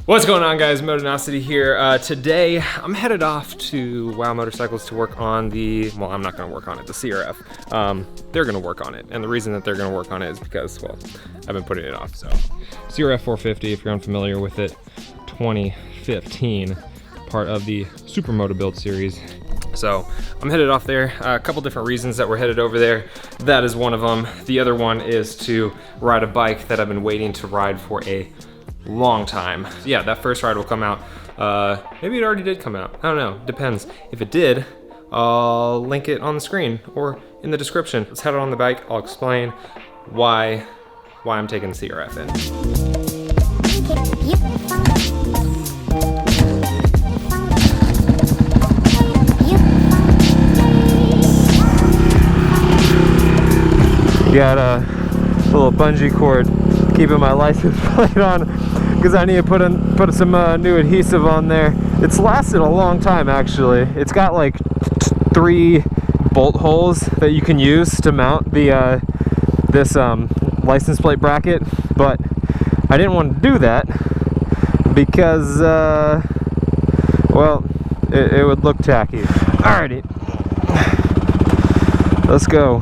What's going on, guys? Motonosity here. Today I'm headed off to WOW Motorcycles to work on the, well, I'm not going to work on it, the CRF. They're going to work on it, and the reason that they're going to work on it is because, well, I've been putting it off. So CRF450, if you're unfamiliar with it, 2015, part of the Supermoto build series. So I'm headed off there. A couple different reasons that we're headed over there. That is one of them. The other one is to ride a bike that I've been waiting to ride for a long time. Yeah, that first ride will come out. Maybe it already did come out. I don't know. Depends. If it did, I'll link it on the screen or in the description. Let's head on the bike. I'll explain why I'm taking the CRF in. Got a little bungee cord keeping my license plate on because I need to put some new adhesive on there. It's lasted a long time, actually. It's got like 3 bolt holes that you can use to mount the this license plate bracket, but I didn't want to do that because well, it would look tacky. Alrighty, let's go.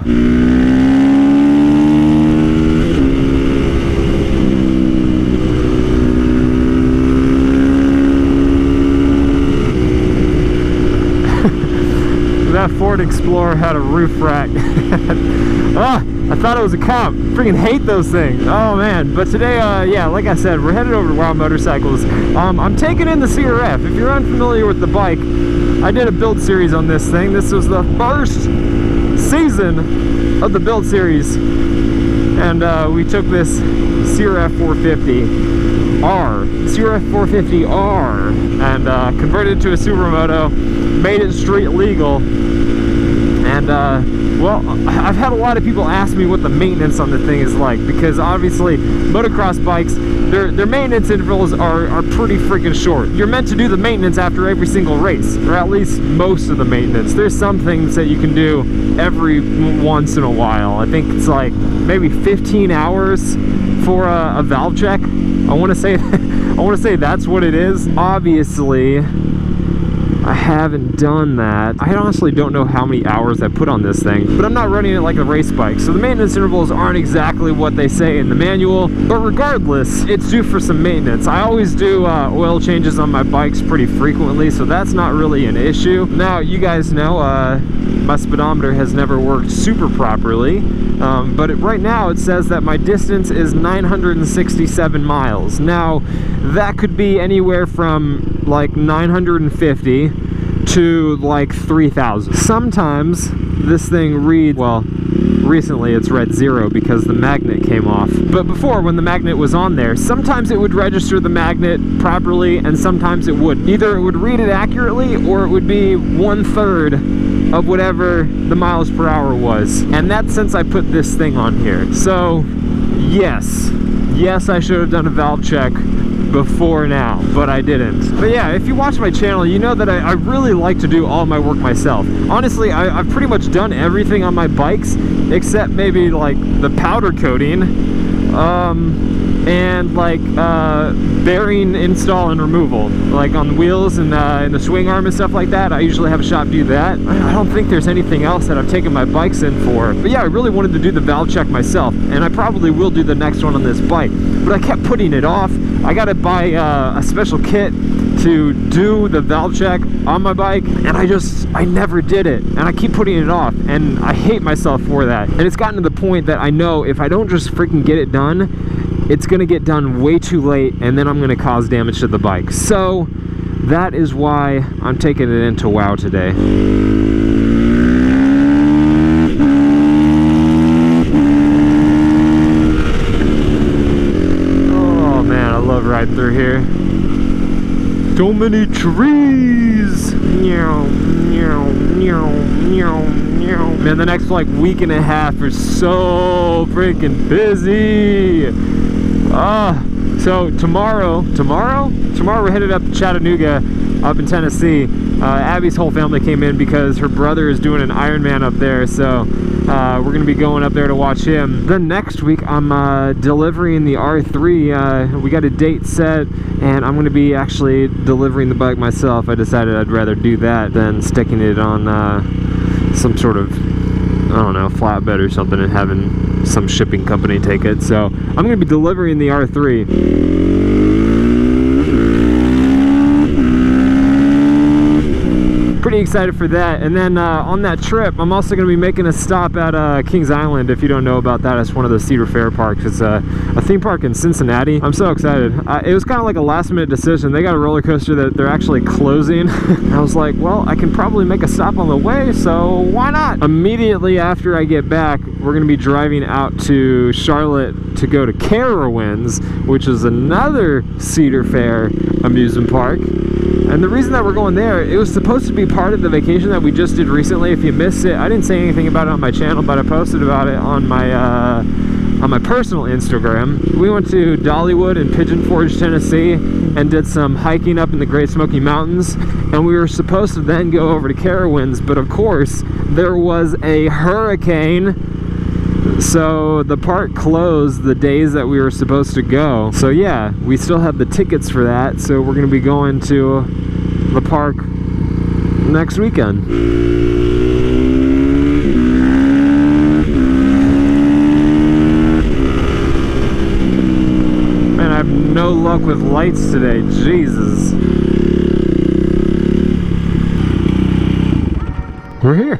That Ford Explorer had a roof rack. I thought it was a cop. Freaking hate those things. Oh man. But today, yeah, like I said, we're headed over to WOW Motorcycles. I'm taking in the CRF. If you're unfamiliar with the bike, I did a build series on this thing. This was the first season of the build series. And we took this CRF450R, CRF450R, and converted it to a Supermoto, made it street legal. And well, I've had a lot of people ask me what the maintenance on the thing is like, because obviously motocross bikes, their maintenance intervals are pretty freaking short. You're meant to do the maintenance after every single race, or at least most of the maintenance. There's some things that you can do every once in a while. I think it's like maybe 15 hours for a valve check. I want to say that's what it is. Obviously, I haven't done that. I honestly don't know how many hours I put on this thing, but I'm not running it like a race bike, so the maintenance intervals aren't exactly what they say in the manual, but regardless, it's due for some maintenance. I always do oil changes on my bikes pretty frequently, so that's not really an issue. Now, you guys know my speedometer has never worked super properly, but right now it says that my distance is 967 miles. Now, that could be anywhere from like 950 to like 3,000. Sometimes this thing reads, well, recently it's read 0 because the magnet came off. But before, when the magnet was on there, sometimes it would register the magnet properly and sometimes it wouldn't. Either it would read it accurately or it would be 1/3 of whatever the miles per hour was. And that's since I put this thing on here. So yes, I should have done a valve check before now, but I didn't. But yeah, if you watch my channel, you know that I really like to do all my work myself. Honestly, I've pretty much done everything on my bikes except maybe like the powder coating and like bearing install and removal, like on the wheels and the swing arm and stuff like that. I usually have a shop do that. I don't think there's anything else that I've taken my bikes in for. But yeah, I really wanted to do the valve check myself, and I probably will do the next one on this bike, but I kept putting it off. I gotta buy a special kit to do the valve check on my bike, and I never did it, and I keep putting it off, and I hate myself for that. And it's gotten to the point that I know if I don't just freaking get it done, it's gonna get done way too late, and then I'm gonna cause damage to the bike. So that is why I'm taking it into WOW today. Right through here. So many trees. Meow, meow, meow, meow, meow. Man, the next like week and a half is so freaking busy. So tomorrow we're headed up to Chattanooga, up in Tennessee. Abby's whole family came in because her brother is doing an Ironman up there, so we're gonna be going up there to watch him. Then next week I'm delivering the R3. We got a date set, and I'm gonna be actually delivering the bike myself. I decided I'd rather do that than sticking it on some sort of, I don't know, flatbed or something and having some shipping company take it. So I'm gonna be delivering the R3. Pretty excited for that. And then on that trip, I'm also going to be making a stop at Kings Island. If you don't know about that, it's one of the Cedar Fair parks. It's a theme park in Cincinnati. I'm so excited. It was kind of like a last minute decision. They got a roller coaster that they're actually closing. I was like, well, I can probably make a stop on the way, so why not? Immediately after I get back, we're going to be driving out to Charlotte to go to Carowinds, which is another Cedar Fair amusement park. And the reason that we're going there, it was supposed to be part of the vacation that we just did recently. If you missed it, I didn't say anything about it on my channel, but I posted about it on my personal Instagram. We went to Dollywood in Pigeon Forge, Tennessee, and did some hiking up in the Great Smoky Mountains. And we were supposed to then go over to Carowinds, but of course, there was a hurricane. So the park closed the days that we were supposed to go. So yeah, we still have the tickets for that. So we're going to be going to the park next weekend. Man, I have no luck with lights today. Jesus. We're here.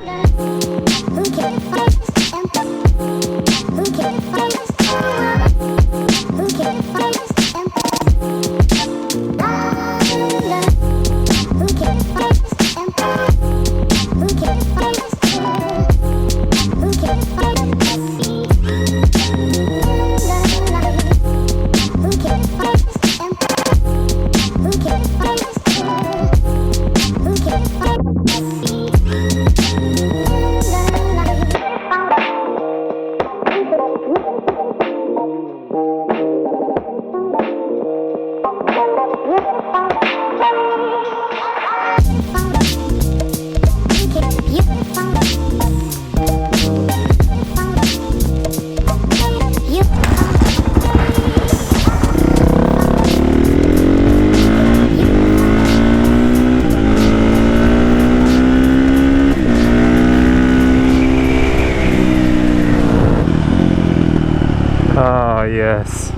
Oh, yes.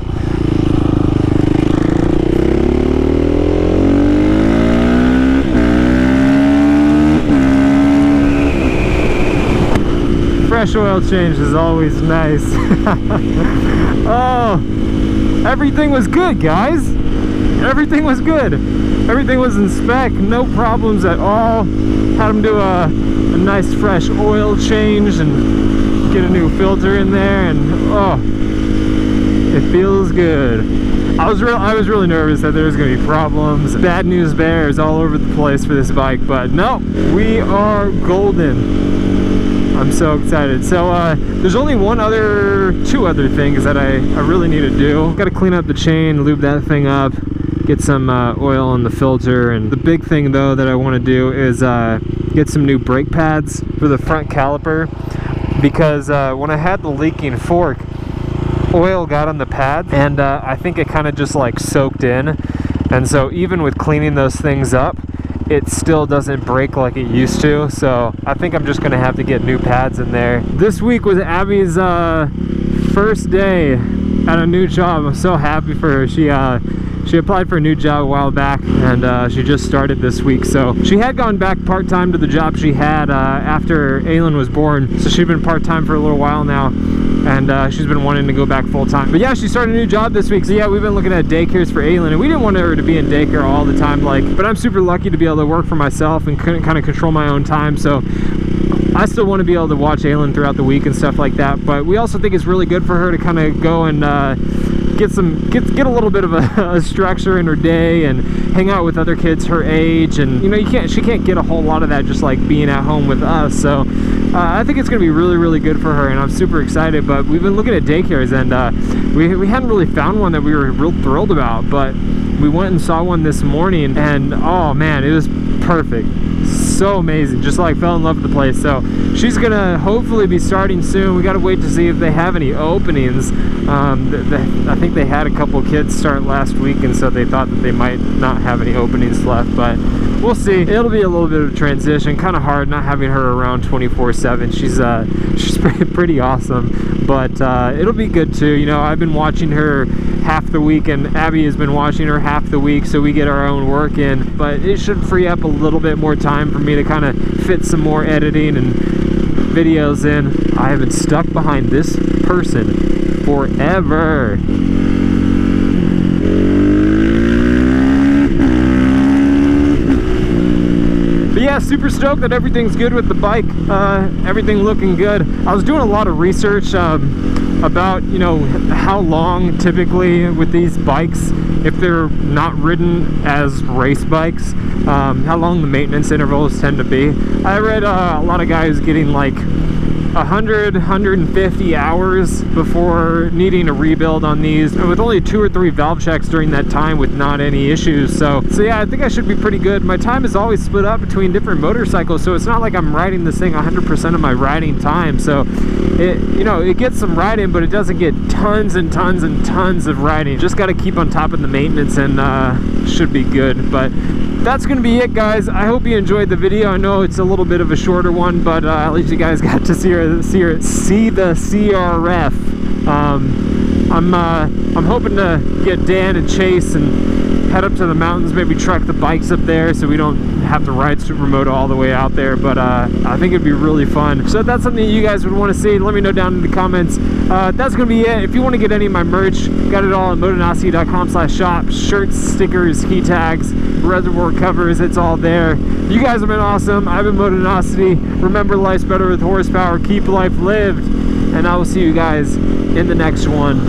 Fresh oil change is always nice. Oh, everything was good, guys. Everything was good. Everything was in spec, no problems at all. Had them do a nice fresh oil change and get a new filter in there, and oh, it feels good. I was really nervous that there was going to be problems. Bad news bears all over the place for this bike, but no, we are golden. I'm so excited. So there's only two other things that I really need to do. Got to clean up the chain, lube that thing up, get some oil on the filter, and the big thing though that I want to do is get some new brake pads for the front caliper, because when I had the leaking fork, oil got on the pad, and I think it kind of just like soaked in, and so even with cleaning those things up, it still doesn't break like it used to. So I think I'm just gonna have to get new pads in there. This week was Abby's first day at a new job. I'm so happy for her. She applied for a new job a while back, and she just started this week. So she had gone back part-time to the job she had after Aylin was born. So she'd been part-time for a little while now, and she's been wanting to go back full-time. But yeah, she started a new job this week. So yeah, we've been looking at daycares for Aylin, and we didn't want her to be in daycare all the time, but I'm super lucky to be able to work for myself and kind of control my own time. So I still want to be able to watch Aylin throughout the week and stuff like that, but we also think it's really good for her to kind of go and get a little bit of a structure in her day and hang out with other kids her age. And you know, she can't get a whole lot of that just like being at home with us. So I think it's gonna be really good for her, and I'm super excited. But we've been looking at daycares, and we hadn't really found one that we were real thrilled about, but we went and saw one this morning, and oh man, it was perfect. so amazing. Just like fell in love with the place. So she's gonna hopefully be starting soon. We gotta wait to see if they have any openings. I think they had a couple kids start last week, and so they thought that they might not have any openings left, but we'll see. It'll be a little bit of a transition. Kind of hard not having her around 24/7. She's pretty awesome, but it'll be good too. You know, I've been watching her half the week, and Abby has been watching her half the week, so we get our own work in, but it should free up a little bit more time for me to kind of fit some more editing and videos in. I have been stuck behind this person forever. But yeah, super stoked that everything's good with the bike. Everything looking good. I was doing a lot of research about, you know, how long typically with these bikes, if they're not ridden as race bikes, how long the maintenance intervals tend to be. I read a lot of guys getting like 150 hours before needing a rebuild on these, and with only 2 or 3 valve checks during that time with not any issues. So yeah, I think I should be pretty good. My time is always split up between different motorcycles, so it's not like I'm riding this thing 100% of my riding time. So it, you know, it gets some riding, but it doesn't get tons and tons and tons of riding. Just got to keep on top of the maintenance, and should be good. But that's gonna be it, guys. I hope you enjoyed the video. I know it's a little bit of a shorter one, but at least you guys got to see the CRF. I'm hoping to get Dan and Chase and head up to the mountains, maybe truck the bikes up there so we don't have to ride Supermoto all the way out there. But I think it'd be really fun. So if that's something you guys would want to see, let me know down in the comments. That's gonna be it. If you want to get any of my merch, got it all at motonosity.com/shop. Shirts, stickers, key tags, reservoir covers, it's all there. You guys have been awesome. I've been Motonosity. Remember, life's better with horsepower. Keep life lived, and I will see you guys in the next one.